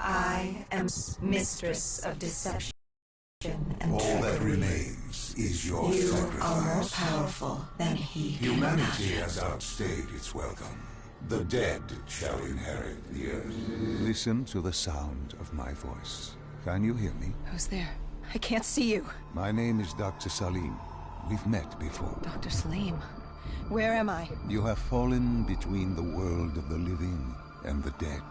I am mistress of deception and All trickery. that remains is your You sacrifice. are more powerful than he can Humanity imagine. has outstayed its welcome. The dead shall inherit the earth. Listen to the sound of my voice. Can you hear me? Who's there? I can't see you. My name is Dr. Salim. We've met before. Dr. Salim. Where am I? You have fallen between the world of the living and the dead.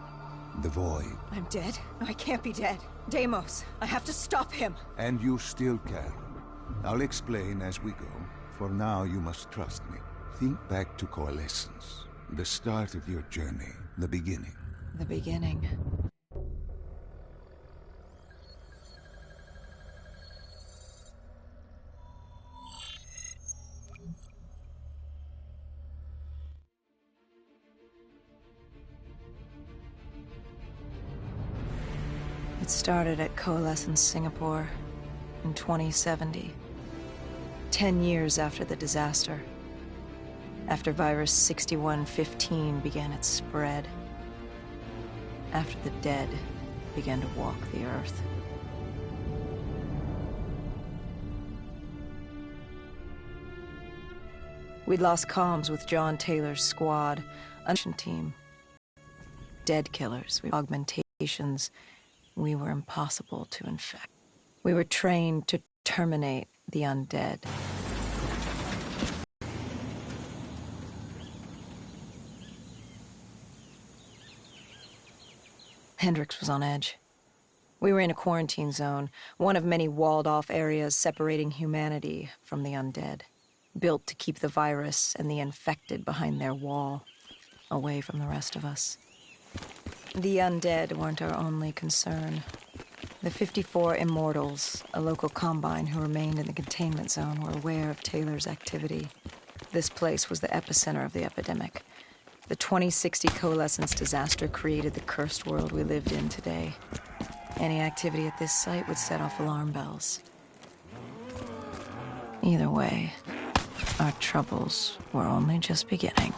The void. I'm dead? No, I can't be dead. Deimos, I have to stop him. And you still can. I'll explain as we go. For now, you must trust me. Think back to Coalescence. The start of your journey. The beginning. The beginning. It started at Coalescence Singapore in 2070. 10 years after the disaster. After Virus 6115 began its spread. After the dead began to walk the Earth. We'd lost comms with John Taylor's squad, a team. Dead killers, augmentations. We were impossible to infect. We were trained to terminate the undead. Hendricks was on edge. We were in a quarantine zone, one of many walled-off areas separating humanity from the undead, built to keep the virus and the infected behind their wall, away from the rest of us. The undead weren't our only concern. The 54 Immortals, a local combine who remained in the containment zone, were aware of Taylor's activity. This place was the epicenter of the epidemic. The 2060 Coalescence disaster created the cursed world we lived in today. Any activity at this site would set off alarm bells. Either way, our troubles were only just beginning.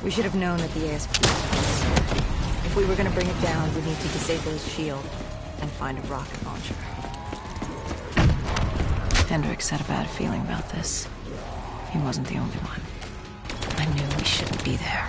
We should have known that the ASP was. If we were going to bring it down, we'd need to disable his shield and find a rocket launcher. Hendricks had a bad feeling about this. He wasn't the only one. I knew we shouldn't be there.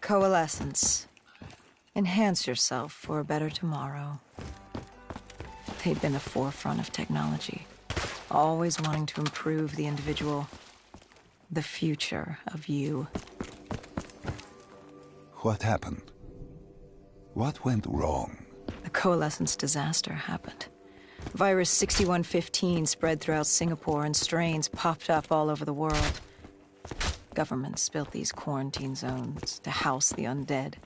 Coalescence. Enhance yourself for a better tomorrow. They'd been the forefront of technology, always wanting to improve the individual, the future of you. What happened? What went wrong? The coalescence disaster happened. Virus 6115 spread throughout Singapore and strains popped up all over the world. Governments built these quarantine zones to house the undead.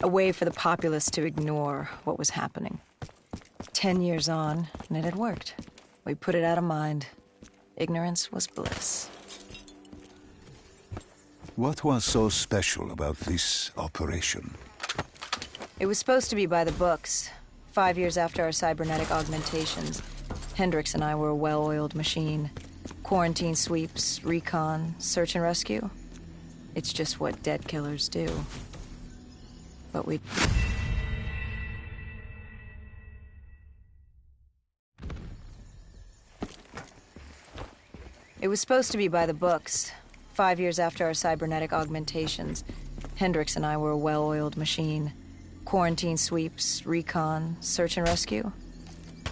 A way for the populace to ignore what was happening. 10 years on, and it had worked. We put it out of mind. Ignorance was bliss. What was so special about this operation? It was supposed to be by the books. 5 years after our cybernetic augmentations, Hendricks and I were a well-oiled machine. Quarantine sweeps, recon, search and rescue. It's just what dead killers do. But we... It was supposed to be by the books. 5 years after our cybernetic augmentations, Hendricks and I were a well-oiled machine. Quarantine sweeps, recon, search and rescue.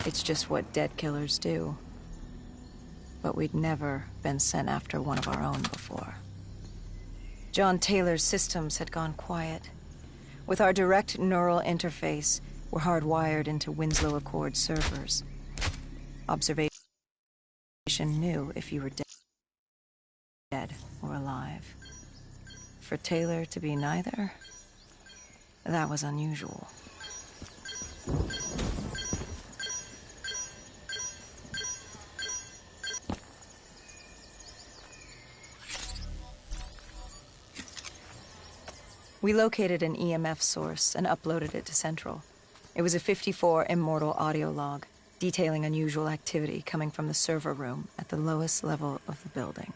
It's just what dead killers do. But we'd never been sent after one of our own before. John Taylor's systems had gone quiet. With our direct neural interface, we're hardwired into Winslow Accord servers. Observation knew if you were dead or alive. For Taylor to be neither, that was unusual. We located an EMF source and uploaded it to Central. It was a 54 Immortal audio log, detailing unusual activity coming from the server room at the lowest level of the building.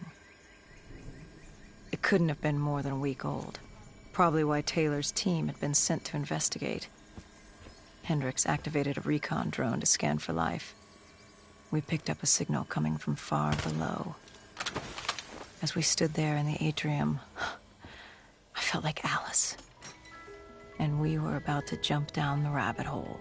It couldn't have been more than a week old. Probably why Taylor's team had been sent to investigate. Hendricks activated a recon drone to scan for life. We picked up a signal coming from far below. As we stood there in the atrium, I felt like Alice. And we were about to jump down the rabbit hole.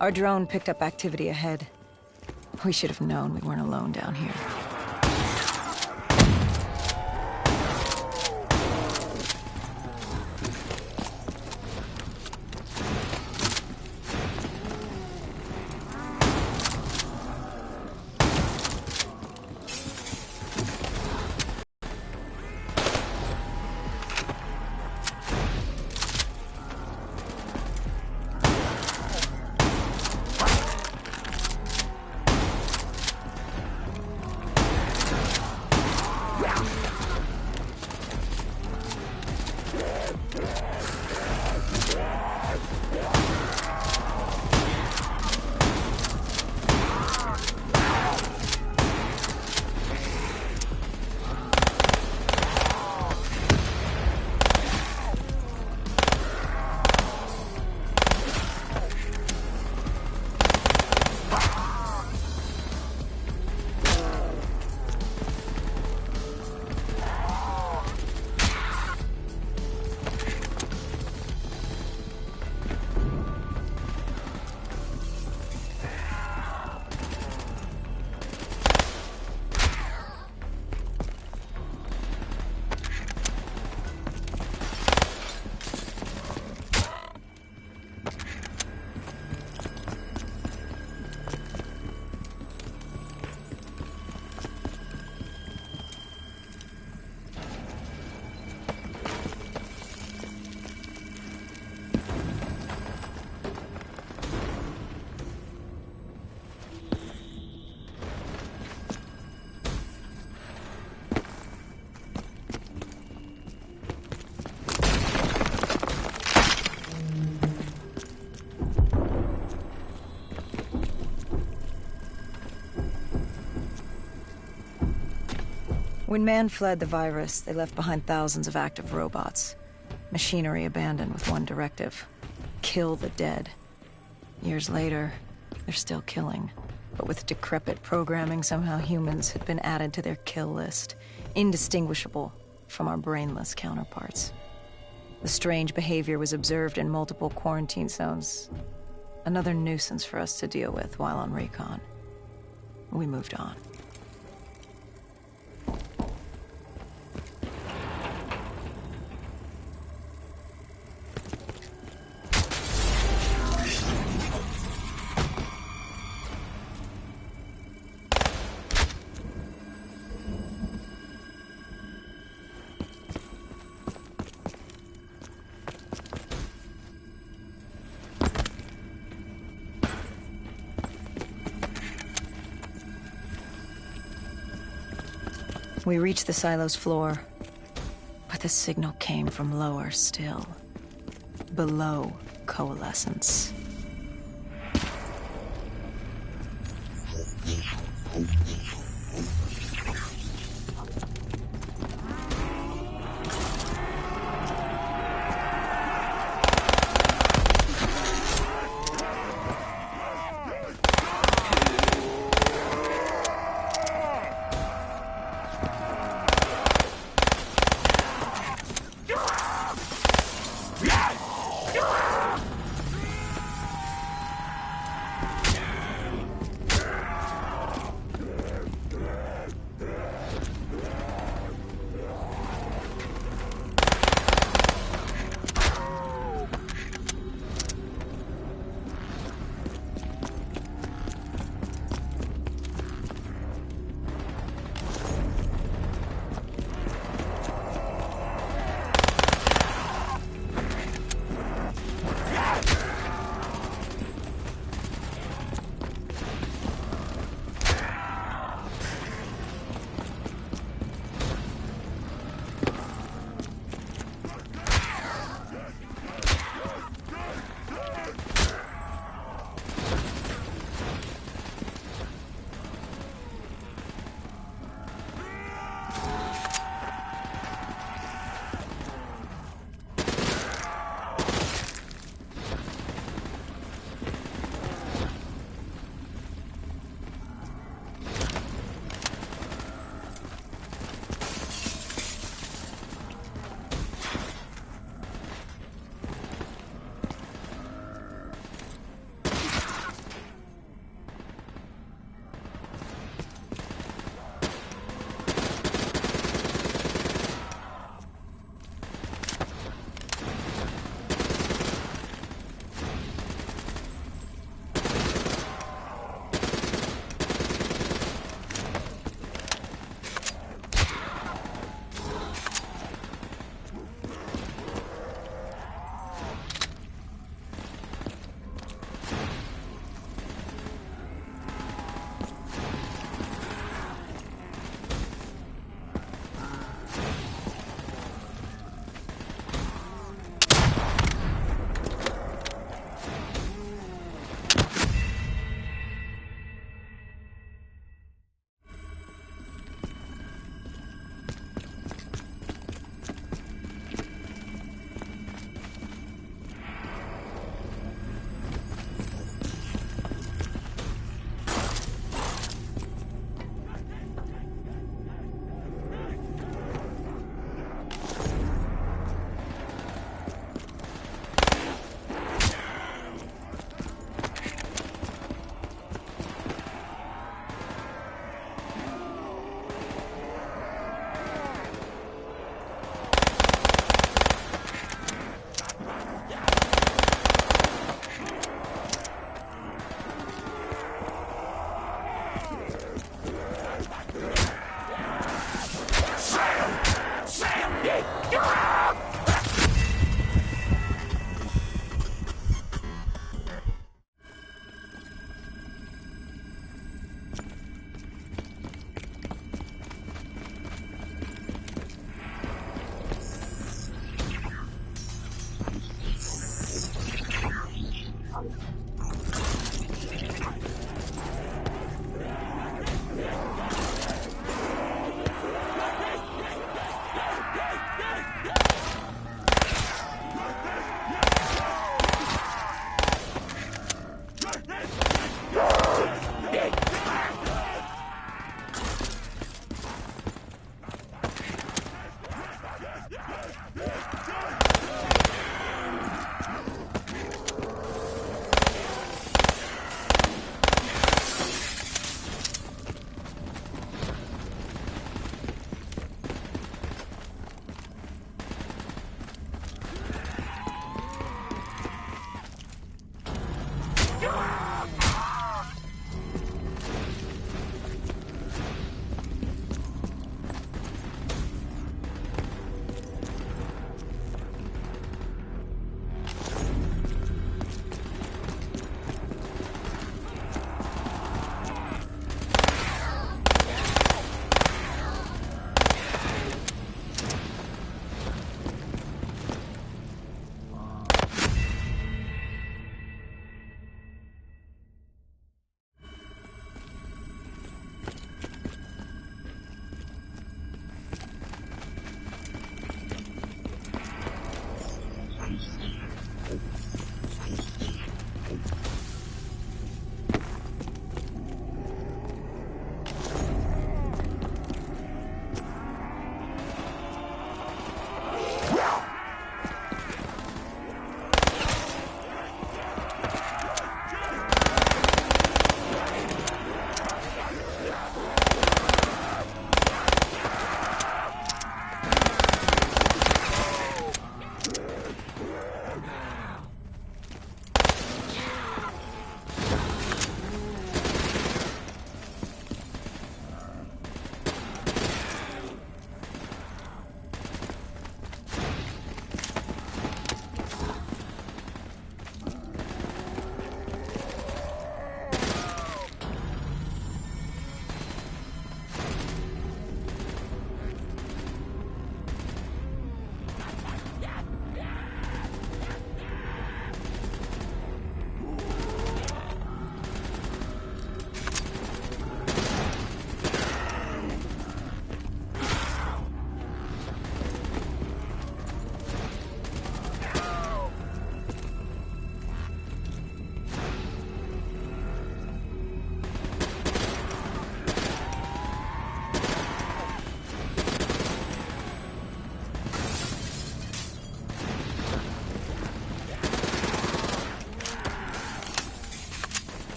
Our drone picked up activity ahead. We should have known we weren't alone down here. When man fled the virus, they left behind thousands of active robots. Machinery abandoned with one directive: kill the dead. Years later, they're still killing. But with decrepit programming, somehow humans had been added to their kill list, indistinguishable from our brainless counterparts. The strange behavior was observed in multiple quarantine zones. Another nuisance for us to deal with while on recon. We moved on. We reached the silo's floor, but the signal came from lower still, below Coalescence.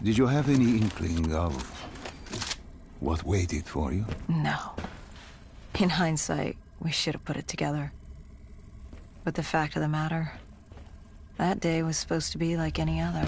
Did you have any inkling of what waited for you? No. In hindsight, we should have put it together. But the fact of the matter, that day was supposed to be like any other.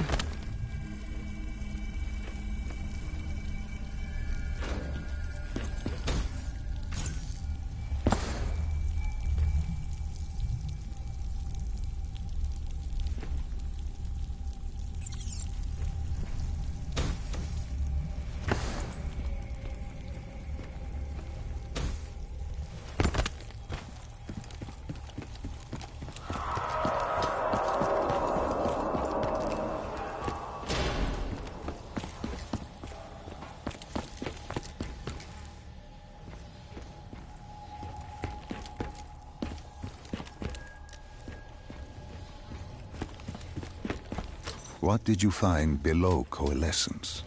What did you find below Coalescence?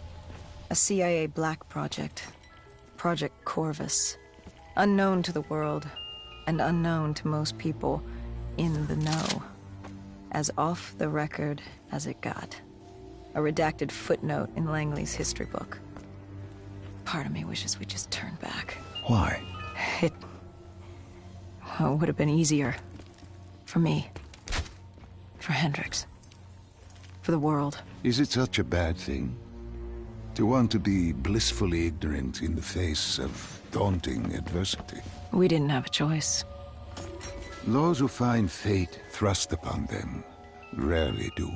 A CIA black project. Project Corvus. Unknown to the world, and unknown to most people in the know. As off the record as it got. A redacted footnote in Langley's history book. Part of me wishes we just turned back. Why? It... well, it would have been easier. For me. For Hendricks. For the world. Is it such a bad thing? To want to be blissfully ignorant in the face of daunting adversity? We didn't have a choice. Those who find fate thrust upon them rarely do.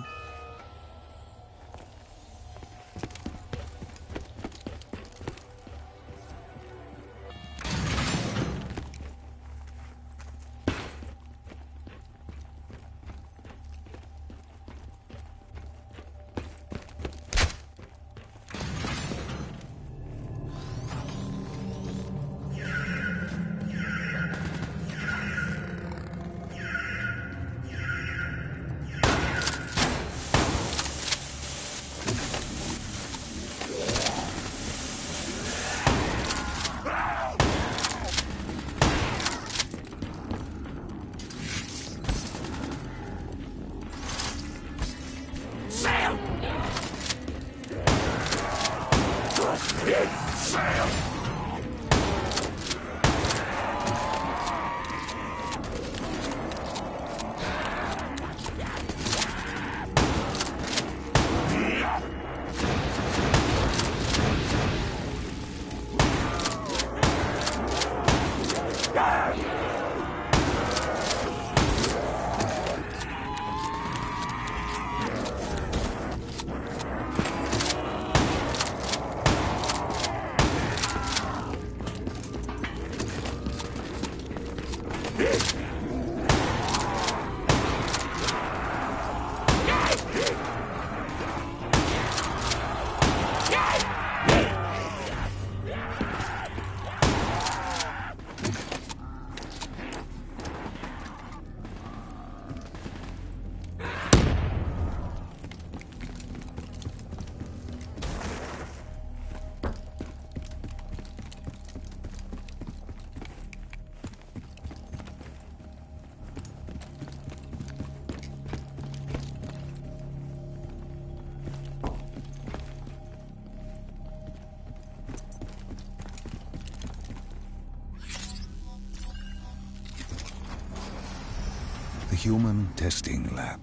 The human testing lab.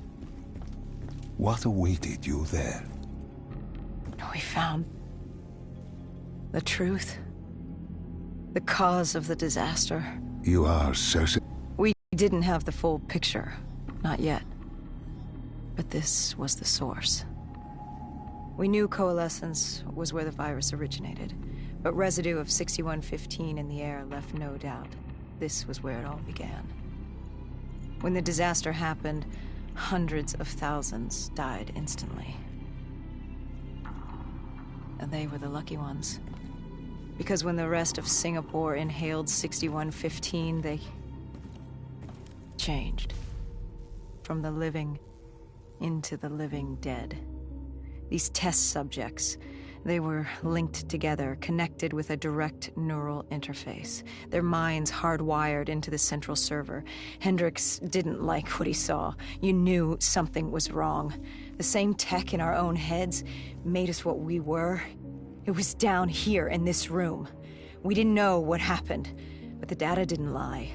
What awaited you there? We found... the truth. The cause of the disaster. You are certain? We didn't have the full picture. Not yet. But this was the source. We knew Coalescence was where the virus originated, but residue of 6115 in the air left no doubt. This was where it all began. When the disaster happened, hundreds of thousands died instantly. And they were the lucky ones. Because when the rest of Singapore inhaled 6115, they... changed. From the living into the living dead. These test subjects, They were linked together, connected with a direct neural interface, their minds hardwired into the central server. Hendricks didn't like what he saw. You knew something was wrong. The same tech in our own heads made us what we were. It was down here in this room. We didn't know what happened, but the data didn't lie.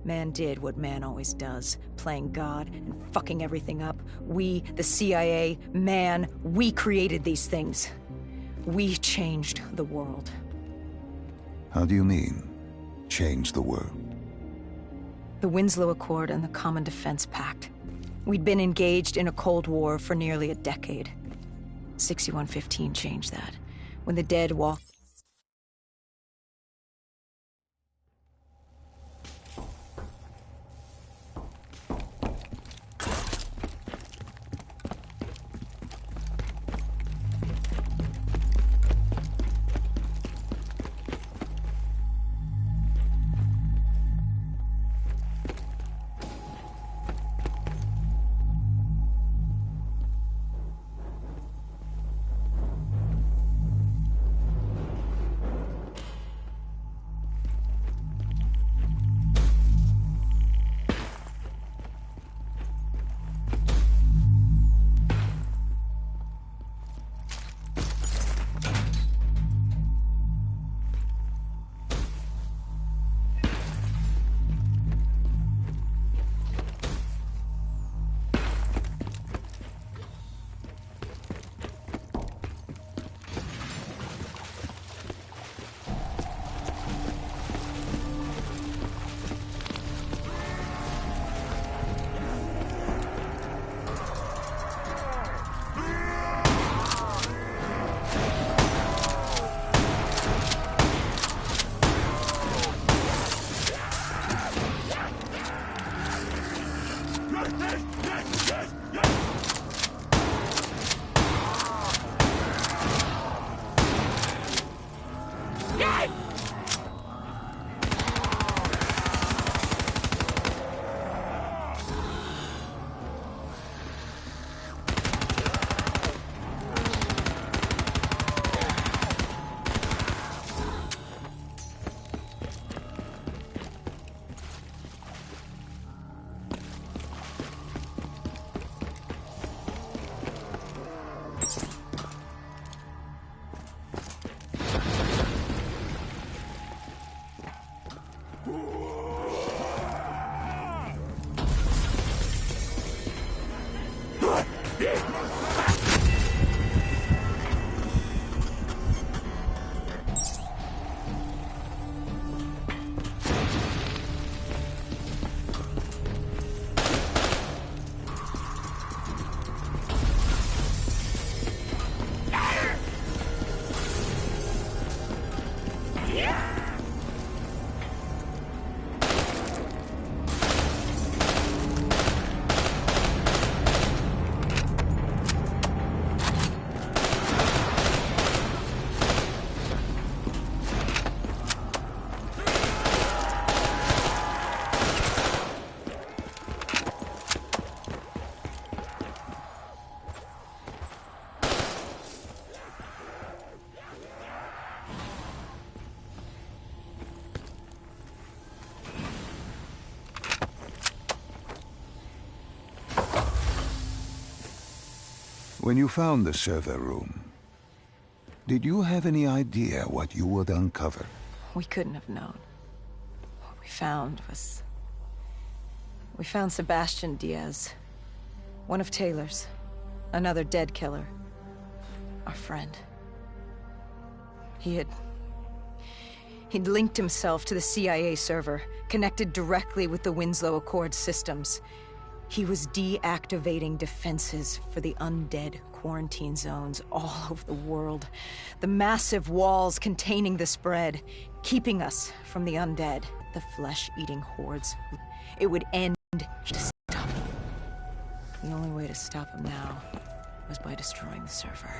Man did what man always does, playing God and fucking everything up. We, the CIA, man, we created these things. We changed the world. How do you mean, change the world? The Winslow Accord and the Common Defense Pact. We'd been engaged in a Cold War for nearly a decade. 6115 changed that. When the dead walked... When you found the server room, did you have any idea what you would uncover? We couldn't have known. What we found was... We found Sebastian Diaz. One of Taylor's. Another dead killer. Our friend. He'd linked himself to the CIA server, connected directly with the Winslow Accord systems. He was deactivating defenses for the undead quarantine zones all over the world. The massive walls containing the spread, keeping us from the undead, the flesh-eating hordes. It would end to stop him. The only way to stop him now was by destroying the server.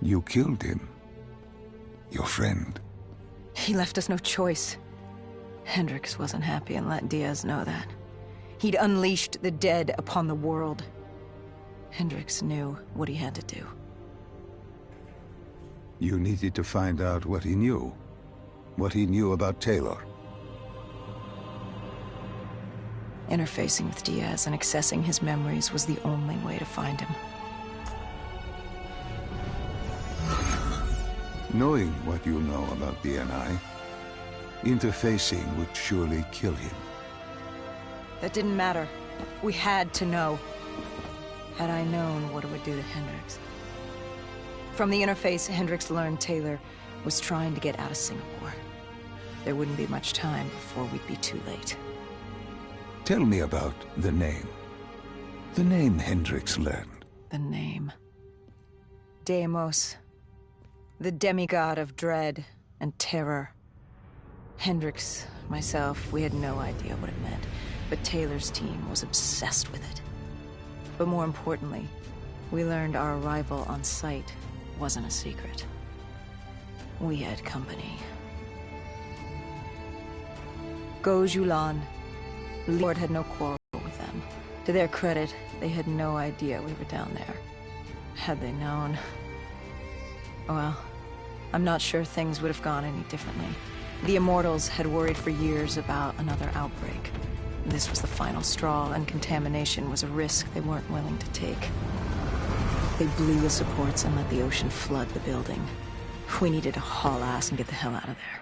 You killed him. Your friend. He left us no choice. Hendricks wasn't happy and let Diaz know that. He'd unleashed the dead upon the world. Hendricks knew what he had to do. You needed to find out what he knew. What he knew about Taylor. Interfacing with Diaz and accessing his memories was the only way to find him. Knowing what you know about BNI, interfacing would surely kill him. That didn't matter. We had to know. Had I known what it would do to Hendricks. From the interface, Hendricks learned Taylor was trying to get out of Singapore. There wouldn't be much time before we'd be too late. Tell me about the name. The name Hendricks learned. The name. Deimos. The demigod of dread and terror. Hendricks, myself, we had no idea what it meant, but Taylor's team was obsessed with it. But more importantly, we learned our arrival on site wasn't a secret. We had company. Gojulan. Lord had no quarrel with them. To their credit, they had no idea we were down there. Had they known... well, I'm not sure things would have gone any differently. The Immortals had worried for years about another outbreak. This was the final straw, and contamination was a risk they weren't willing to take. They blew the supports and let the ocean flood the building. We needed to haul ass and get the hell out of there.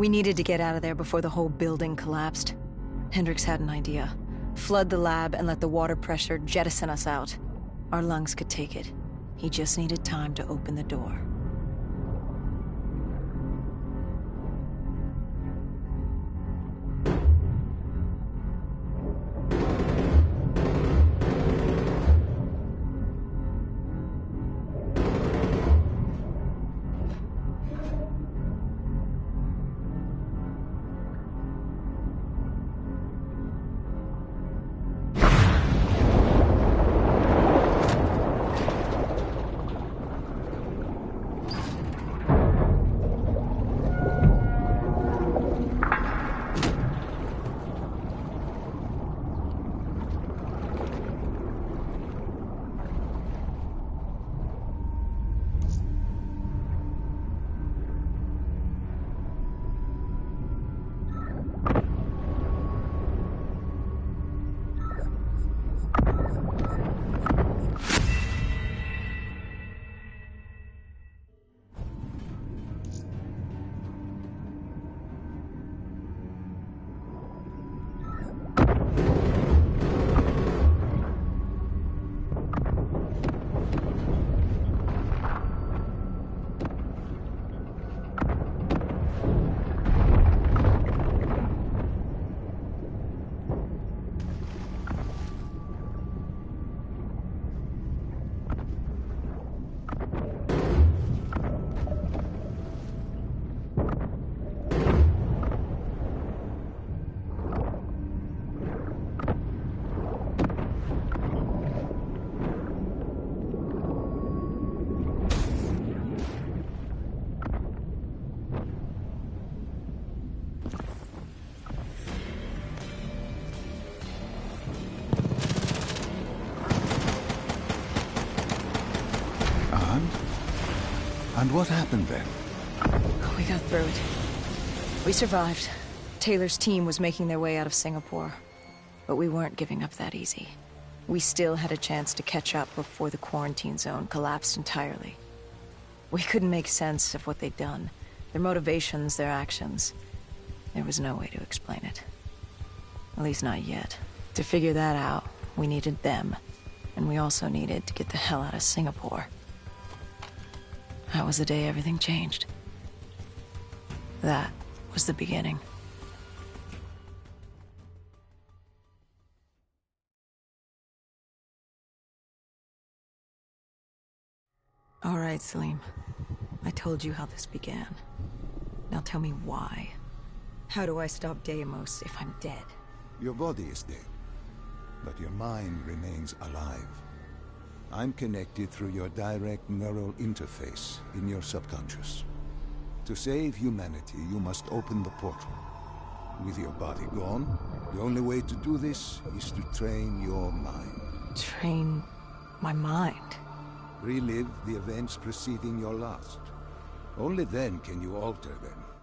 We needed to get out of there before the whole building collapsed. Hendricks had an idea. Flood the lab and let the water pressure jettison us out. Our lungs could take it. He just needed time to open the door. And what happened then? We got through it. We survived. Taylor's team was making their way out of Singapore. But we weren't giving up that easy. We still had a chance to catch up before the quarantine zone collapsed entirely. We couldn't make sense of what they'd done. Their motivations, their actions. There was no way to explain it. At least not yet. To figure that out, we needed them. And we also needed to get the hell out of Singapore. That was the day everything changed. That was the beginning. All right, Salim. I told you how this began. Now tell me why. How do I stop Deimos if I'm dead? Your body is dead, but your mind remains alive. I'm connected through your direct neural interface in your subconscious. To save humanity, you must open the portal. With your body gone, the only way to do this is to train your mind. Train my mind? Relive the events preceding your last. Only then can you alter them.